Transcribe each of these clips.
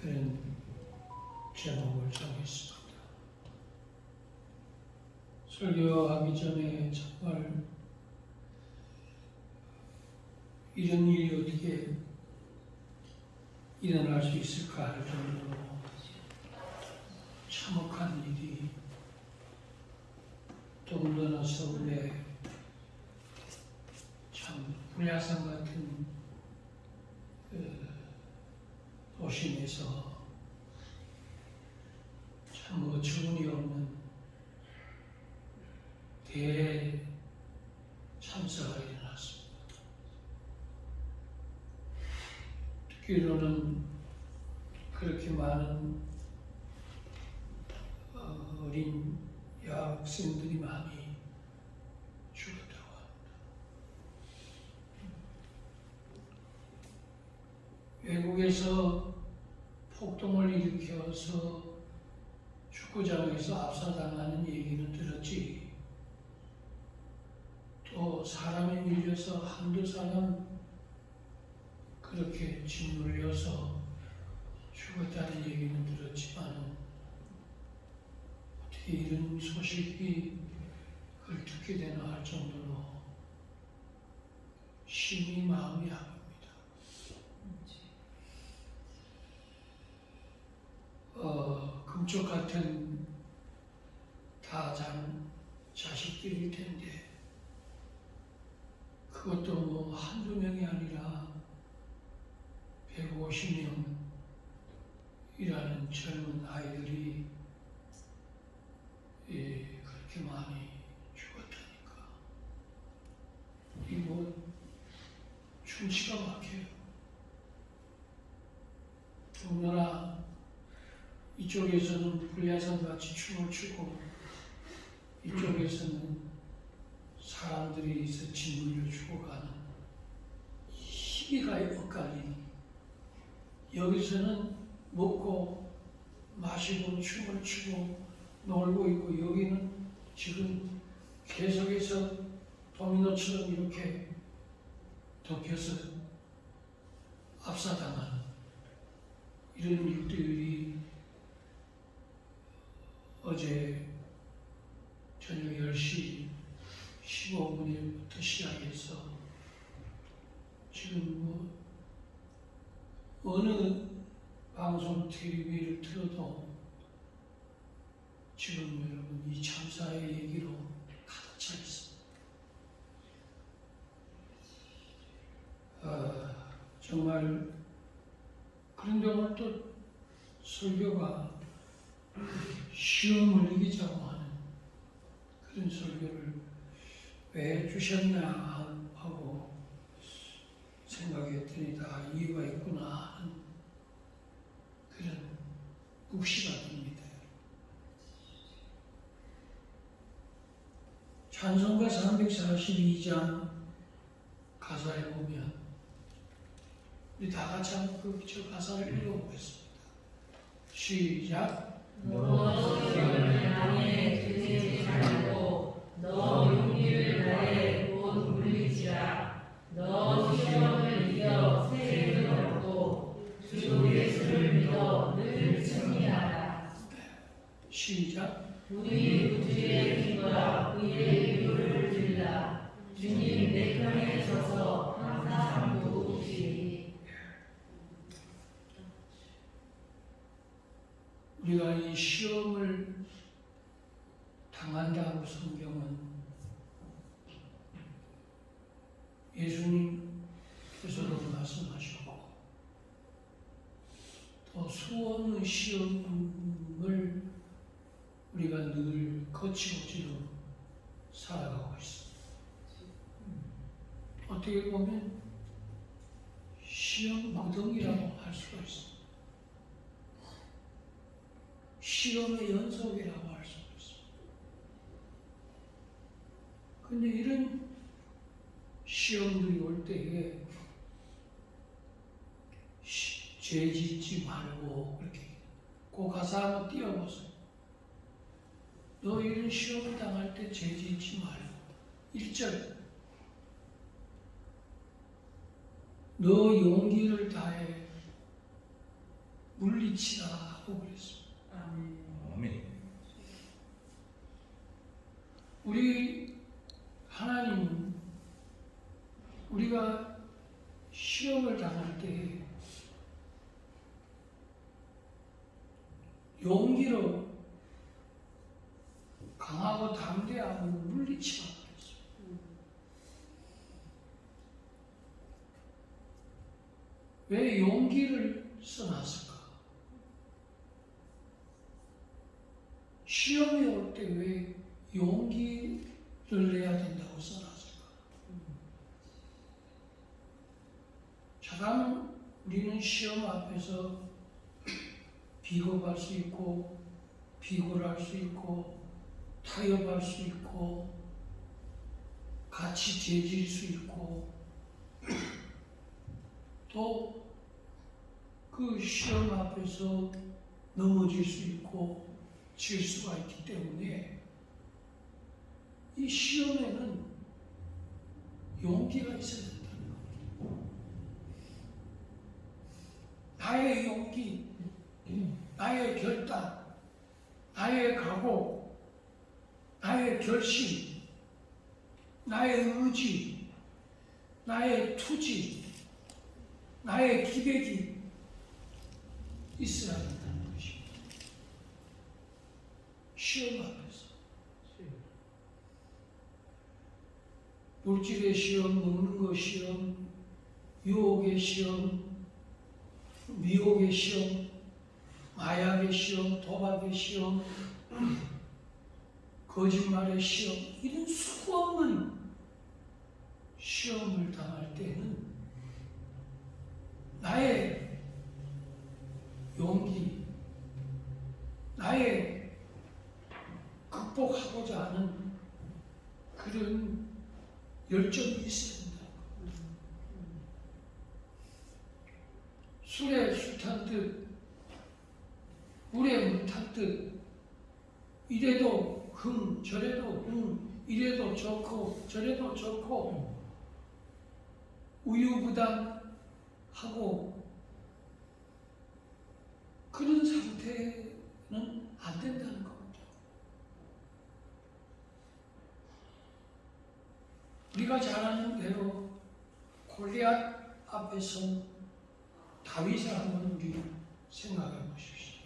그런 제목을 정했습니다. 설교하기 전에 정말 이런 일이 어떻게 일어날 수 있을까 할 정도로 참혹한 일이 더군다나 서울에 참 불야산 같은 도심에서 참 어처구니 없는 대참사가 일어났습니다. 듣기로는 그렇게 많은 어린 여학생들이 많이 죽었다고 합니다. 외국에서 폭동을 일으켜서 축구장에서 압사당하는 얘기는 들었지, 또 사람이 밀려서 한두 사람 그렇게 짓눌려서 죽었다는 얘기는 들었지만 어떻게 이런 소식이 그걸 듣게 되나 할 정도로 심히 마음이 아픕니다. 금쪽 같은 다 자식들일 텐데 그것도 뭐 한두 명이 아니라 150명이라는 젊은 아이들이 그렇게 많이 죽었다니까 이거 충치가 막혀요. 더군다나 이쪽에서는 불야산 같이 춤을 추고 이쪽에서는 사람들이 있어 짓눌려 죽어가는 희비가 엇갈리니 여기서는 먹고 마시고 춤을 추고 놀고 있고 여기는 지금 계속해서 도미노처럼 이렇게 덮여서 압사당하는 이런 일들이 어제 저녁 10시 15분부터 시작해서 지금 뭐 어느 방송 TV를 틀어도 지금 여러분 이 참사의 얘기로 가득 차 있습니다. 정말 그런데 오늘 또 설교가 시험을 이기자고 하는 그런 설교를 왜 주셨나 하고 생각했더니 다 이유가 있구나 하는 그런 묵시가 됩니다. 찬송가 342장 가사에 보면 우리 다 같이 한번 저 가사를 읽어보겠습니다. 시작. 너 시험을 향해 들이지 말고 너 용기를 다해 곧 물리치라. 너 시험을 이겨 새 힘을 얻고 주 예수를 믿어 늘 승리하라. 시작. 우리 구주의 힘과 그의 이유를 들라. 주님 내 편에 서서 항상 도우시리. 우리가 이 시험을 당한다고 성경은 예수님께서도 말씀하셨고 또 수원의 시험을 우리가 늘 거치고지로 살아가고 있습니다. 어떻게 보면 시험 무덤이라고 할 수가 있습니다. 시험의 연속이라고 할 수가 있습니다. 근데 이런 시험들이 올 때에 죄 짓지 말고 그렇게 그 가사 한번 띄워보세요. 너 이런 시험을 당할 때 죄 짓지 말고 1절 너 용기를 다해 물리치라 하고 그랬습니다. 아멘. 우리 하나님은 우리가 시험을 당할 때 용기로 강하고 담대하고 물리치라 그랬어요. 왜 용기를 써놨을까? 시험이 올 때 왜 용기를 내야 된다고 써놨을까? 사람 우리는 시험 앞에서 비겁할 수 있고 비굴할 수 있고 타협할 수 있고 같이 죄질 수 있고 또 그 시험 앞에서 넘어질 수 있고 질 수가 있기 때문에 이 시험에는 용기가 있어야 된다는 겁니다. 나의 용기, 나의 결단, 나의 각오, 나의 결심, 나의 의지, 나의 투지, 나의 기백이 있어야 된다는 것입니다. 시험 앞에서 물질의 시험, 먹는 것 시험, 유혹의 시험, 미혹의 시험, 마약의 시험, 도박의 시험, 거짓말의 시험, 이런 수없는 시험을 당할 때는 나의 용기, 나의 극복하고자 하는 그런 열정이 있어야 된다. 술에 술 탄 듯, 물에 물 탄 듯, 이래도 흥, 저래도 흥, 이래도 좋고 저래도 좋고 우유부단하고 그런 상태는 안 된다는 겁니다. 우리가 잘 아는 대로 골리앗 앞에서 다윗을 한번 우리 생각해 보십시오.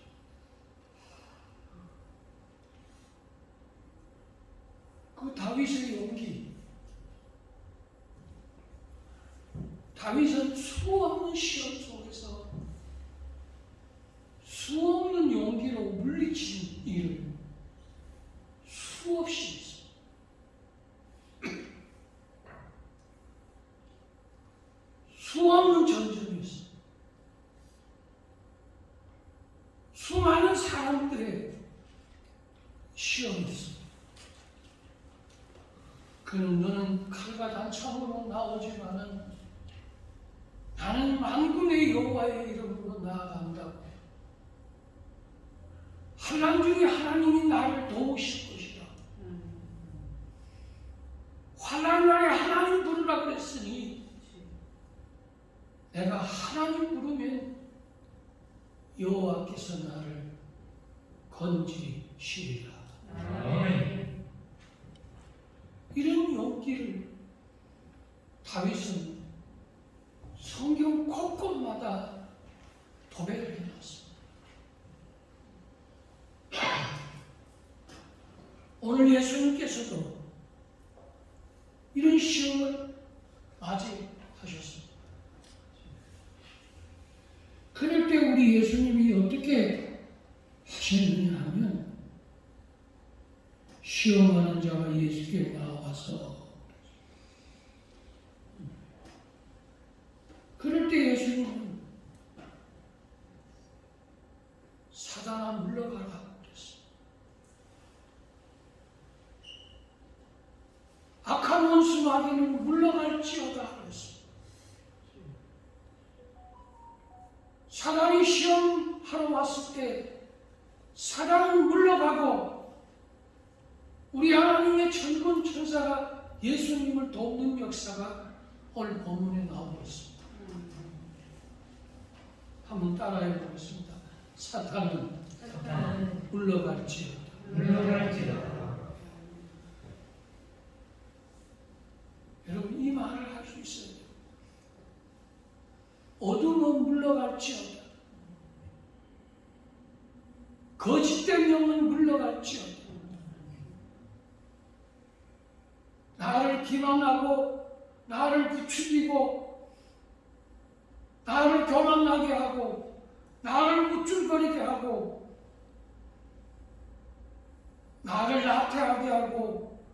그 다윗의 용기, 다윗은 수없는 시험 속에서 수없는 용기로 물리친 일을 수없이 했어요. 수없는 전쟁이 있어요. 수많은 사람들의 시험이 있어요. 그는 너는 칼과 단창으로 나오지만은 나는 만군의 여호와의 이름으로 나아간다고. 환난 중에 하나님이 나를 도우실 것이다. 환난 날에 하나님 부르라 그랬으니 내가 하나님 부르면 여호와께서 나를 건지시리라. 아멘. 이런 용기를 다윗은 성경 곳곳마다 도배를 해놨습니다. 오늘 예수님께서도 이런 시험을 맞이하셨습니다. 그럴 때 우리 예수님이 어떻게 하셨느냐 하면 시험하는 자가 예수께 나와서 그럴 때 예수님은 사단아 물러가라 그랬어요. 악한 원수 마귀는 물러갈지어다 그랬어요. 사단이 시험하러 왔을 때 사단은 물러가고 우리 하나님의 천군 천사가 예수님을 돕는 역사가 오늘 본문에 나오고 있습니다. 한번 따라해 보겠습니다. 사탄은 사탄은 물러갈지어다. 물러갈지어다. 여러분 이 말을 할 수 있어야 돼요. 어둠은 물러갈지어다. 거짓된 영은 물러갈지어다. 나를 기만하고 나를 부추기고 나를 교만하게 하고 나를 우쭐거리게 하고 나를 나태하게 하고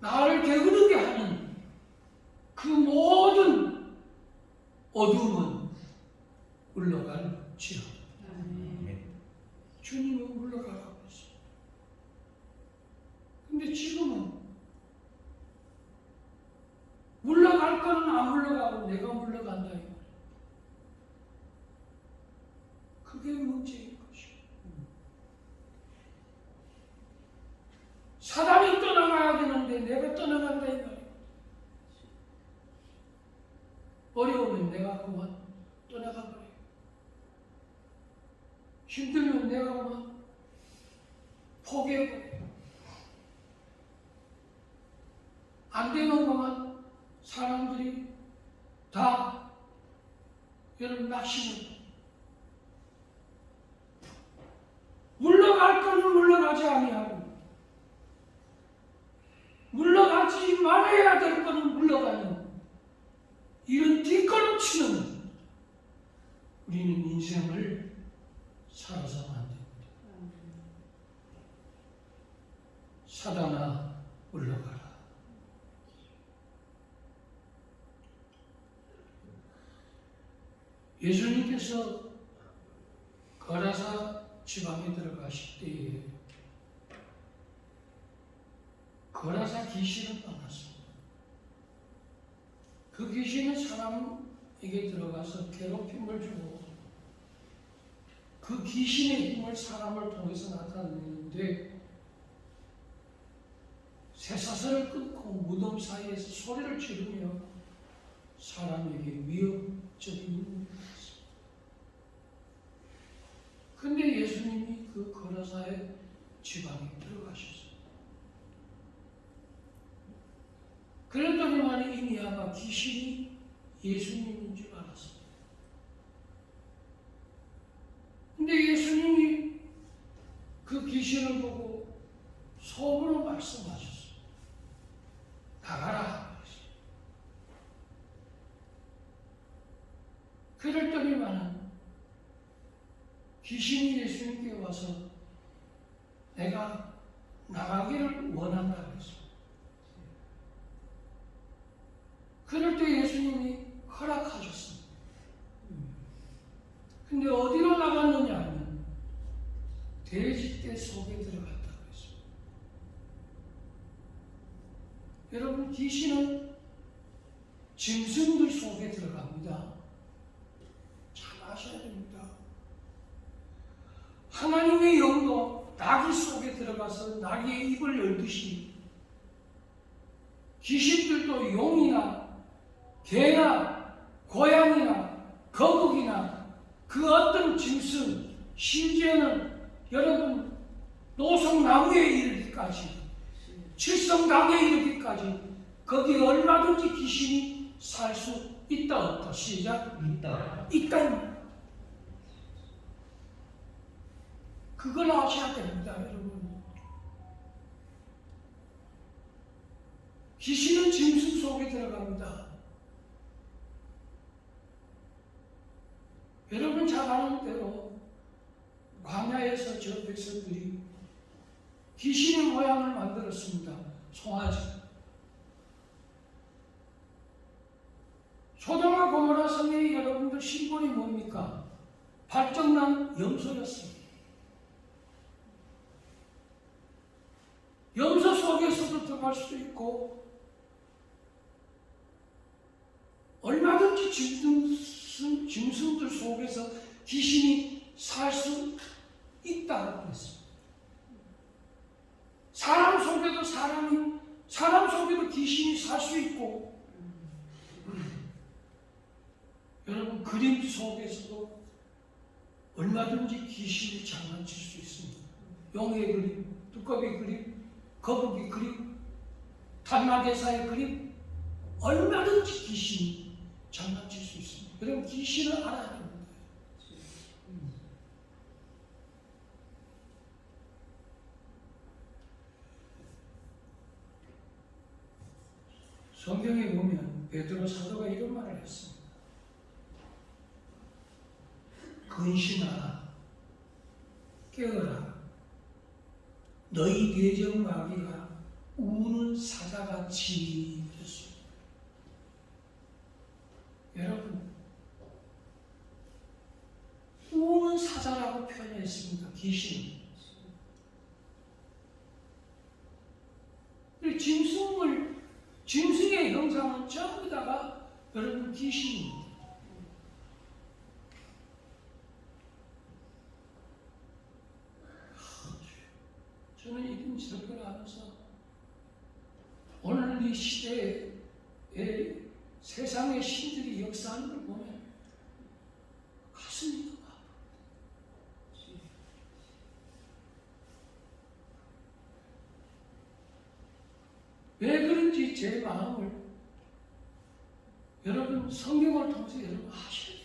나를 게으르게 하는 그 모든 어둠은 물러갈지어다. 아멘. 주님은 물러가라고 했어요. 근데 지금은 물러갈 거는 안 물러가고 내가 물러간다 이 말이에요. 그게 문제인 것이에요. 사단이 떠나가야 되는데 내가 떠나간다 이 말이에요. 어려우면 내가 그만 떠나가 버려요. 힘들면 내가 그만 포기해버려요. 안 되는 것만 사람들이 다 여러분 낙심을 물러갈 거는 물러가지 아니하고 물러가지 말아야 될 거는 물러가는 이런 뒷걸음치는 우리는 인생을 살아서는 안 됩니다. 사단아 물러가라. 예수님께서 거라사 지방에 들어가실 때에 거라사 귀신을 떠났습니다. 그 귀신은 사람에게 들어가서 괴롭힘을 주고 그 귀신의 힘을 사람을 통해서 나타내는데 쇠사슬을 끊고 무덤 사이에서 소리를 지르며 사람에게 위협적인 것입니다. 근데 예수님이 그 거라사의 지방에 들어가셨어요. 그랬더니만 이미 아마 귀신이 예수님인 줄 알았어요. 근데 예수님이 그 귀신을 보고 속으로 말씀하셨어요. 나가라. 그랬더니만 귀신이 예수님께 와서 내가 나가기를 원한다고 했어요. 그럴 때 예수님이 허락하셨습니다. 근데 어디로 나갔느냐 하면 돼지떼 속에 들어갔다고 했어요. 여러분 귀신은 짐승들 속에 들어갑니다. 잘 아셔야 됩니다. 하나님의 영도 나귀 속에 들어가서 나귀의 입을 열듯이 귀신들도 용이나 개나 고양이나 거북이나 그 어떤 짐승, 심지어는 여러분 노송나무에 이르기까지 칠성당에 이르기까지 거기 얼마든지 귀신이 살 수 있다 없다. 시작. 있다. 있다. 그걸 아셔야 됩니다, 여러분. 귀신은 짐승 속에 들어갑니다. 여러분 잘 아는 대로 광야에서 저 백성들이 귀신의 모양을 만들었습니다. 송아지. 소돔과 고모라 성의 여러분들 심볼이 뭡니까? 발정난 염소였습니다. 염소 속에서도 들어갈 수 있고 얼마든지 짐승들 속에서 귀신이 살 수 있다고 했습니다. 사람 속에도 귀신이 살 수 있고 여러분 그림 속에서도 얼마든지 귀신이 장난칠 수 있습니다. 용의 그림, 두꺼비 그림, 거북이 그림, 단마대사의 그림, 얼마든지 귀신이 장난칠 수 있습니다. 여러분 귀신을 알아야 됩니다. 성경에 보면 베드로 사도가 이런 말을 했습니다. 근신하라, 깨어라. 너희 대적 마귀가 우는 사자같이 그랬습니다. 여러분, 우는 사자라고 표현했습니다. 귀신. 짐승의 형상은 전부 다가 여러분 귀신입니다. 저는 이런 설교를 하면서 오늘 이 시대에 세상의 신들이 역사하는 걸 보면 가슴이 너무 아픕니다. 왜 그런지 제 마음을 여러분 성경을 통해서 여러분 아셔야 돼요.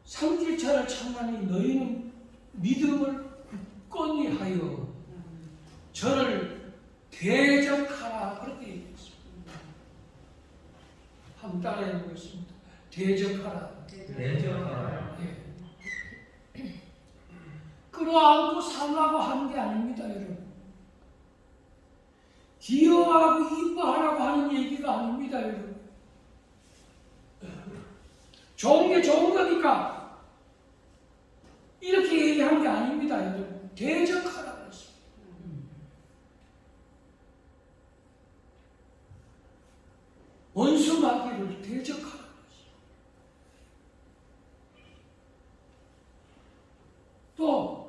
삼킬차를 찬나니 너희는 믿음을 굳건히 하여 저를 대적하라 그렇게 얘기했습니다. 한번 따라해 보겠습니다. 대적하라. 대적하라. 예. 끌어안고 살라고 하는 게 아닙니다, 여러분. 귀여워하고 이뻐하라고 하는 얘기가 아닙니다, 여러분. 좋은 게 좋은 거니까 이렇게 얘기한 게 아닙니다, 여러분. 대적하라고 했습니다. 원수 마귀를 대적하라고 했습니다. 또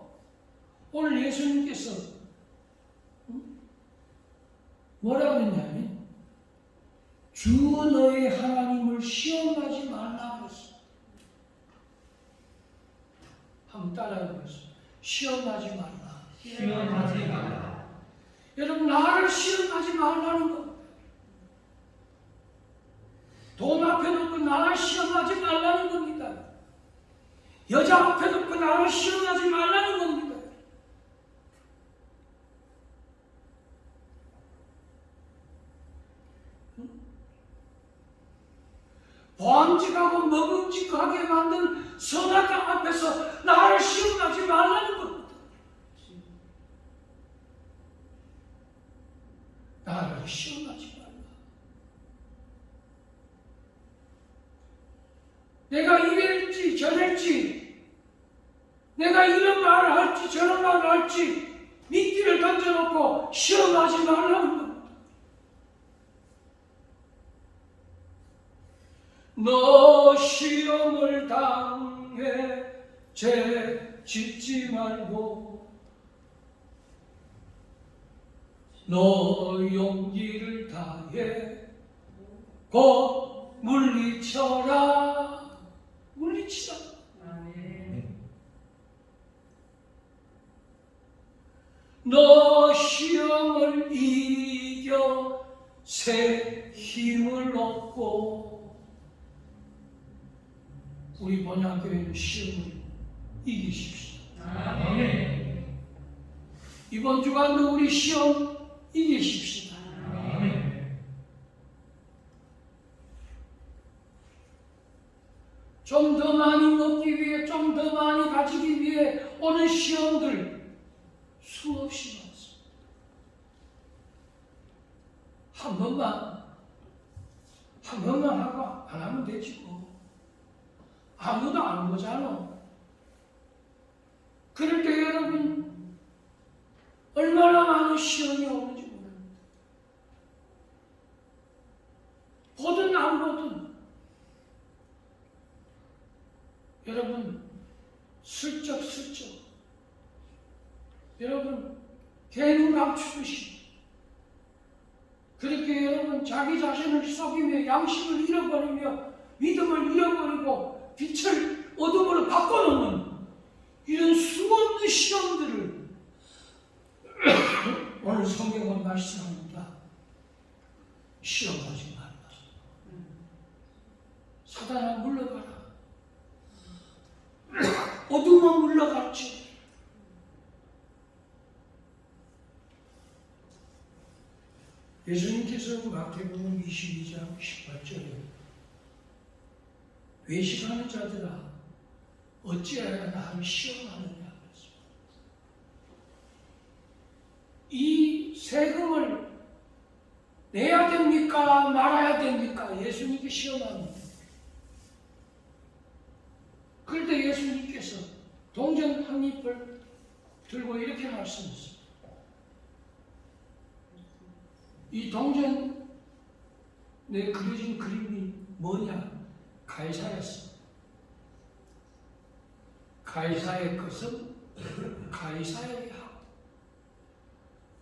오늘 예수님께서 뭐라고 했냐면 주 너의 하나님을 시험하지 말라고 했습니다. 한번 따라해 보겠습니다. 시험하지 말라. 시험하지 말라. 여러분 나를 시험하지 말라는 겁니다. 돈 앞에 놓고 나를 시험하지 말라는 겁니다. 여자 앞에 놓고 나를 시험하지 말라는 겁니다. 보암직하고 먹음직하게 만든 선악과 앞에서 나를 시험하지 말라는 겁니다. 나를 시험하지 말라. 내가 이럴지 저럴지, 내가 이런 말을 할지 저런 말을 할지 미끼를 던져놓고 시험하지 말라는 겁니다. 너 시험을 당해 죄 짓지 말고 너 용기를 다해 곧 물리쳐라. 물리치라. 너 시험을 이겨 새 힘을 얻고 우리 본향교회는 시험을 이기십시오. 아멘. 이번 주간도 우리 시험 이기십시다. 아멘. 좀 더 많이 먹기 위해, 좀 더 많이 가지기 위해 오는 시험들 수없이 많습니다. 한 번만 하고 안 하면 되지 뭐. 아무도 안 보잖아. 그럴 때 여러분 얼마나 많은 시험이 오는지 모릅니다. 보든 안 보든 여러분 슬쩍 여러분 개눈 감추듯이 그렇게 여러분 자기 자신을 속이며 양심을 잃어버리며 믿음을 잃어버리고 빛을 어둠으로 바꿔놓는 이런 수없는 시험들을 오늘 성경은 말씀합니다. 시험하지 말라. 사단아 물러가라. 어둠은 물러갔지. 예수님께서 마태복음 22장 18절에 외식하는 자들아 어찌하여 나를 시험하느냐 그랬습니다. 이 세금을 내야 됩니까 말아야 됩니까? 예수님께 시험합니다. 그런데 예수님께서 동전 한 잎을 들고 이렇게 말씀했습니다. 이 동전에 그려진 그림이 뭐냐? 가이사였습니다. 가이사의 것은 가이사에게 하고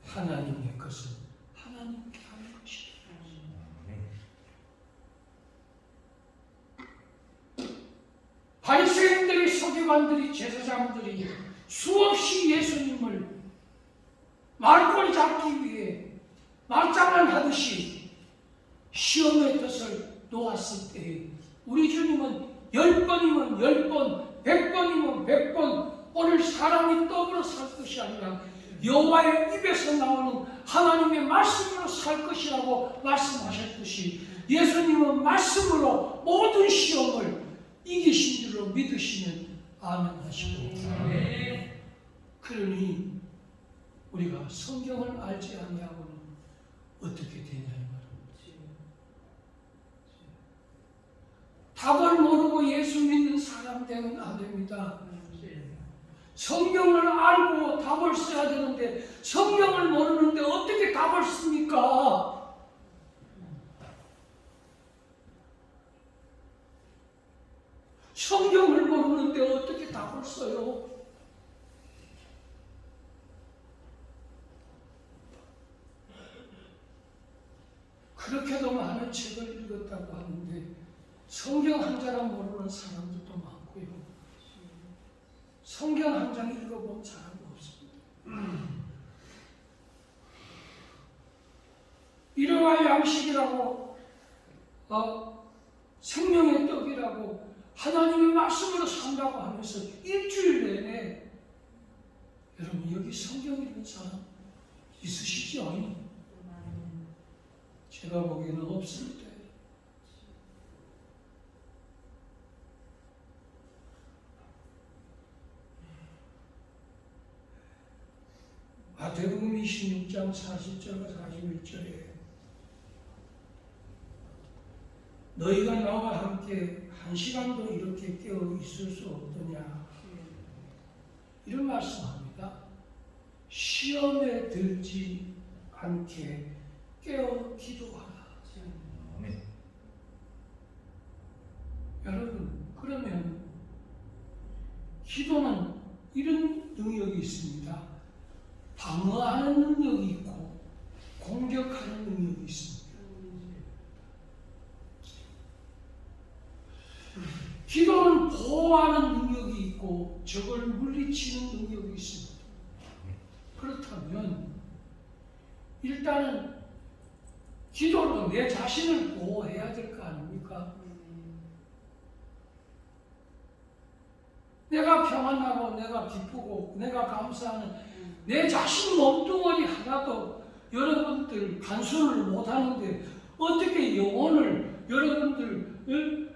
하나님의 것은 하나님께 하는 것이다. 바리새인들이 서기관들이 제사장들이 수없이 예수님을 말꼬리 잡기 위해 말장난하듯이 시험의 뜻을 놓았을 때 우리 주님은 10번이면 10번, 100번이면 100번 오늘 사람이 떡으로 살 것이 아니라 여호와의 입에서 나오는 하나님의 말씀으로 살 것이라고 말씀하셨듯이 예수님은 말씀으로 모든 시험을 이기신 줄로 믿으시면 아멘 하시고 그러니 우리가 성경을 알지 아니하고는 어떻게 되냐 이 말입니다. 답을 모르고 예수 믿는 사람 되면 안 됩니다. 성경을 알고 답을 써야 되는데 성경을 모르는데 어떻게 답을 씁니까? 성경을 모르는데 어떻게 답을 써요? 그렇게도 많은 책을 읽었다고 하는데 성경 한 자랑 모르는 사람들도 많고요. 성경 한 장 읽어본 사람도 없습니다. 일용할 양식이라고 생명의 떡이라고 하나님의 말씀으로 산다고 하면서 일주일 내내 여러분 여기 성경 읽는 사람 있으시죠? 제가 보기에는 없습니다. 마태복음 26장 40절과 41절에 너희가 나와 함께 한 시간도 이렇게 깨어 있을 수 없더냐 이런 말씀합니다. 시험에 들지 않게 깨어 기도하라. 여러분 그러면 기도는 이런 능력이 있습니다. 방어하는 능력이 있고 공격하는 능력이 있습니다. 기도는 보호하는 능력이 있고 적을 물리치는 능력이 있습니다. 그렇다면 일단은 기도로 내 자신을 보호해야 될 거 아닙니까? 내가 평안하고 내가 기쁘고 내가 감사하는 내 자신 몸뚱어리 하나도 여러분들 간수를 못하는데 어떻게 영혼을 여러분들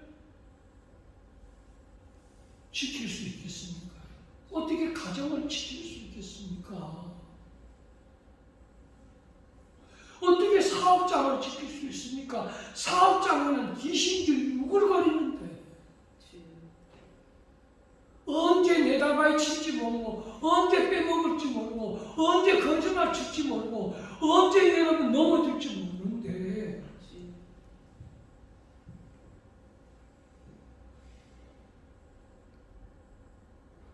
지킬 수 있겠습니까? 어떻게 가정을 지킬 수 있겠습니까? 어떻게 사업장을 지킬 수 있습니까? 사업장에는 귀신들이 우글거리는데 언제 내다바이 칠지 모르고 언제 빼먹을지 모르고 언제 거짓말 칠지 모르고 언제 여러분 넘어질지 모르는데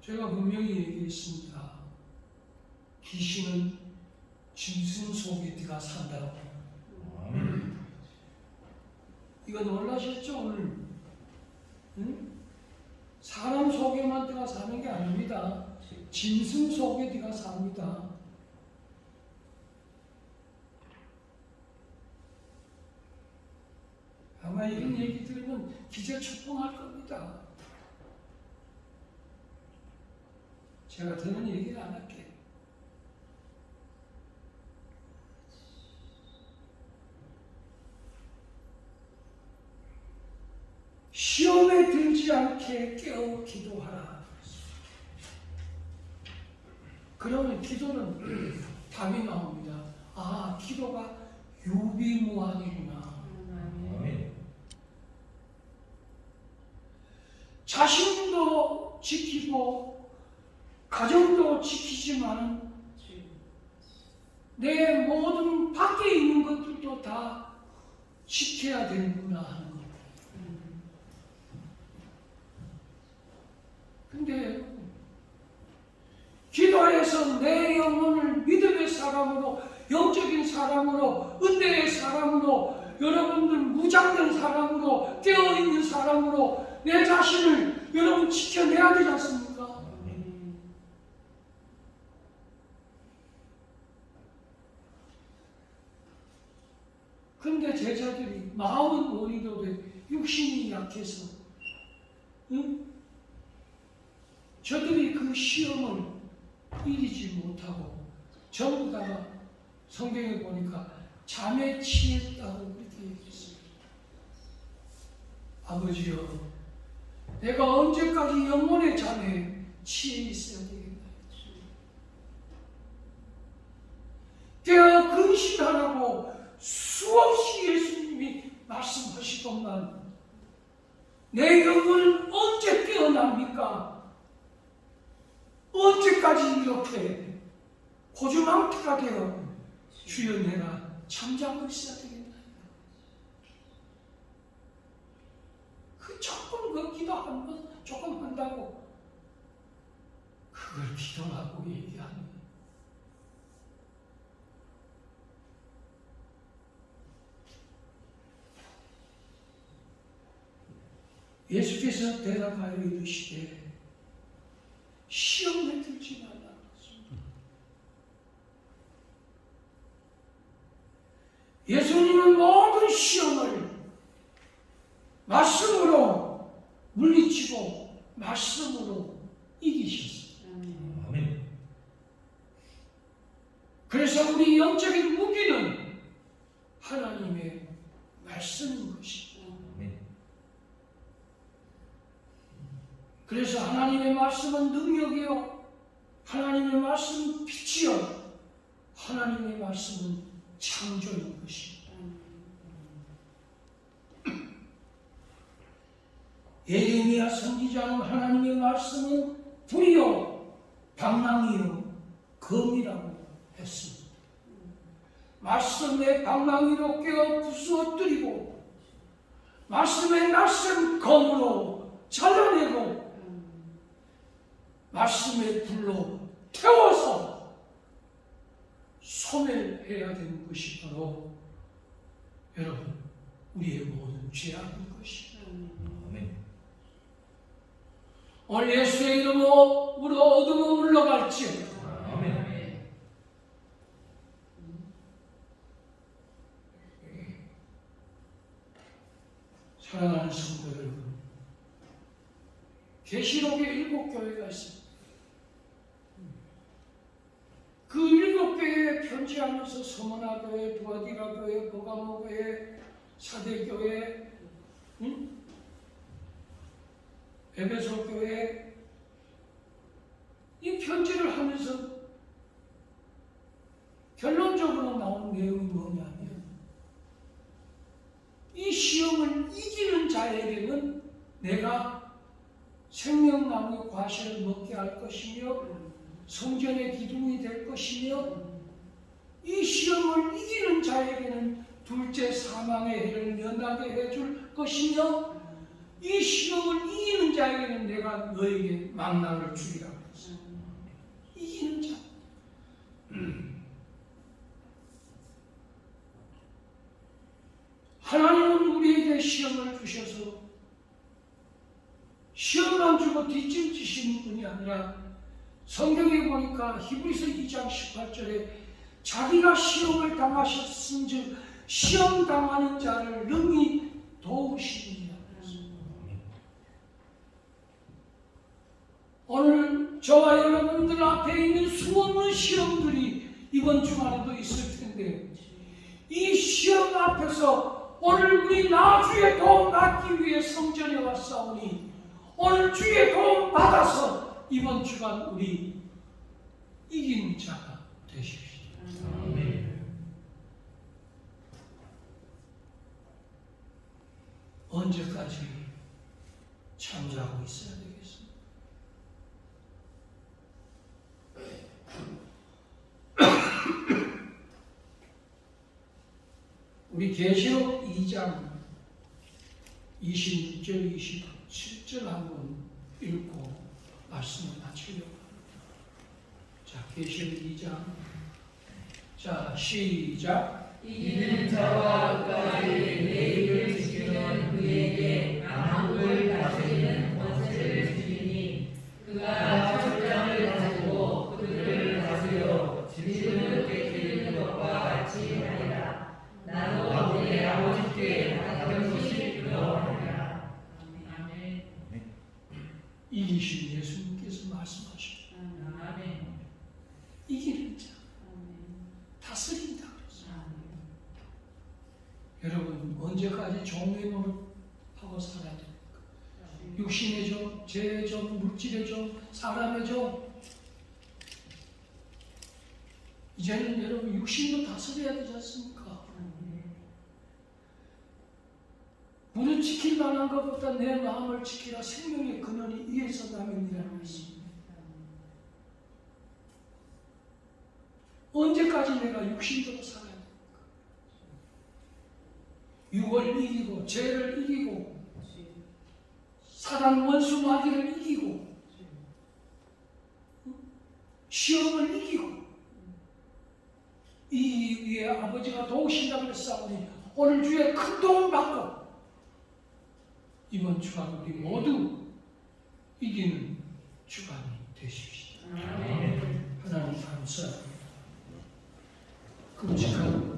제가 분명히 얘기했습니다. 귀신은 짐승 속에 들어가 산다고. 이거 놀라셨죠 오늘? 응? 사람 속에만 들어가 사는 게 아닙니다. 짐승 속에 들어가 삽니다. 아마 이런 얘기 들으면 기절초풍할 겁니다. 제가 더는 얘기를 안 할게요. 시험에 들지 않게 깨어 기도하라. 그러면 기도는 답이 나옵니다. 아, 기도가 유비무환이구나. 아멘. 자신도 지키고 가정도 지키지만 내 모든 밖에 있는 것들도 다 지켜야 되는구나 하는 것. 근데 기도해서 내 영혼을 믿음의 사람으로, 영적인 사람으로, 은혜의 사람으로, 여러분들 무장된 사람으로, 깨어있는 사람으로 내 자신을 여러분 지켜내야 되지 않습니까? 근데 제자들이 마음은 원이도돼 육신이 약해서, 응? 저들이 그 시험을 이기지 못하고 전부 다 성경에 보니까 잠에 취했다고 그렇게 얘기했습니다. 아버지여, 내가 언제까지 영혼의 잠에 취해 있어야 되겠나? 깨어 근신하라고 수없이 예수님이 말씀하시건만 내 영혼은 언제 깨어납니까? 언제까지 이렇게 고주망태가 되어 주여 내가 잠자고 있어야 되겠나? 그 조금 그 기도 한 번 조금 한다고 그걸 기도라고 얘기하니 예수께서 대답하여 이르시되 시험에 들지 말라. 예수님은 모든 시험을 말씀으로 물리치고 말씀으로 이기셨어요. 아멘. 그래서 우리 영적인 무기는 하나님의 말씀인 것입니다. 아멘. 그래서 하나님의 말씀은 능력이요, 하나님의 말씀은 빛이요, 하나님의 말씀은 창조인 것입니다. 예레미야 선지자는 하나님의 말씀은 불이요, 방랑이요, 검이라고 했습니다. 말씀의 방랑이로 깨어 부수어뜨리고 말씀의 낯선 검으로 잘라내고 말씀의 불로 태워서 소멸해야 되는 것이 바로 여러분 우리의 모든 죄악인 것입니다. 아멘. 오늘 예수의 이름으로 어둠은 물러갈지어다. 아멘. 사랑하는 성도 여러분, 계시록에 7교회가 있습니다. 그 7교회에 편지하면서 서머나 교회, 두아디라 교회, 버가모 교회, 사대 교회, 에베소 교회 이 편지를 하면서 결론적으로 나온 내용이 뭐냐면 이 시험을 이기는 자에게는 내가 생명나무의 과실을 먹게 할 것이며 성전의 기둥이 될 것이며 이 시험을 이기는 자에게는 둘째 사망의 해를 면하게 해줄 것이며 이 시험을 이기는 자에게는 내가 너에게 만나를 주리라 그랬어요. 이기는 자. 하나님은 우리에게 시험을 주셔서 시험만 주고 뒷짐지시는 분이 아니라 성경에 보니까 히브리서 2장 18절에 자기가 시험을 당하셨은즉 시험 당하는 자를 능히 도우시느니라. 오늘 저와 여러분들 앞에 있는 수없는 시험들이 이번 주말에도 있을 텐데 이 시험 앞에서 오늘 우리 나주의 도움 받기 위해 성전에 왔사오니 오늘 주의 도움 받아서 이번 주간 우리 이기는 자가 되십시오. 아멘. 언제까지 참여하고 있어야 되겠습니까? 우리 계시록 2장 26절 27절 한번 읽고 말씀을 마치려고 합니다. 자, 계시록 2장 자, 시작. 이기는 자와 끝까지 내 입을 지키는 그에게 만국을 다스리는 권세를 주시니 그가 철장을 가지고 그들을 다스려 진실을 깨뜨리는 것과 같이 하리라. 나도 내 아버지께 받은 것이 그러하리라. 아멘. 이기신 예수님께서 말씀하시죠. 아멘. 이기는 자, 다스린다 그랬어요. 여러분 언제까지 종의 노릇하고 살아야 됩니까? 육신의 종, 죄의 종, 물질의 종, 사람의 종. 이제는 여러분 육신도 다스려야 되지 않습니까? 물을 지킬 만한 것보다 내 마음을 지키라. 생명의 근원이 이에서 남이니라는 말씀. 언제까지 내가 육신대로 살아야 됩니까? 육을 이기고 죄를 이기고 사단 원수 마귀를 이기고 시험을 이기고 이 위에 아버지가 도우신다고 했사오니 오늘 주에 큰 도움 받고 이번 주간 우리 모두 이기는 주간이 되십시오. 아멘. 하나님 감사합니다. 끔찍한